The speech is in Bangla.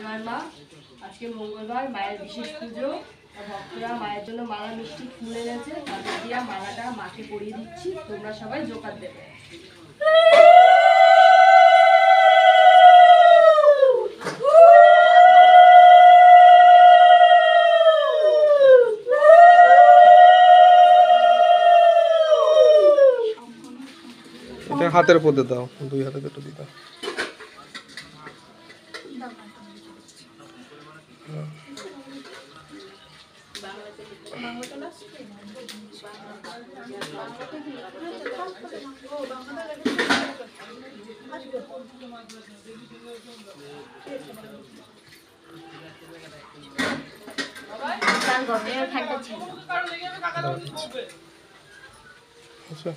জয় মা। আজকে মঙ্গলবার, মায়ের বিশেষ পুজো। ভক্তরা মায়ের জন্য মালা মিষ্টি ফুল এনেছে, তাদের দিয়া মালাটা মাকে পরিয়ে দিচ্ছি। তোমরা সবাই জোকার দেবে। এটা হাতের উপর দিয়ে দাও, দুই হাতে কেটে দিয়ে দাও। আচ্ছা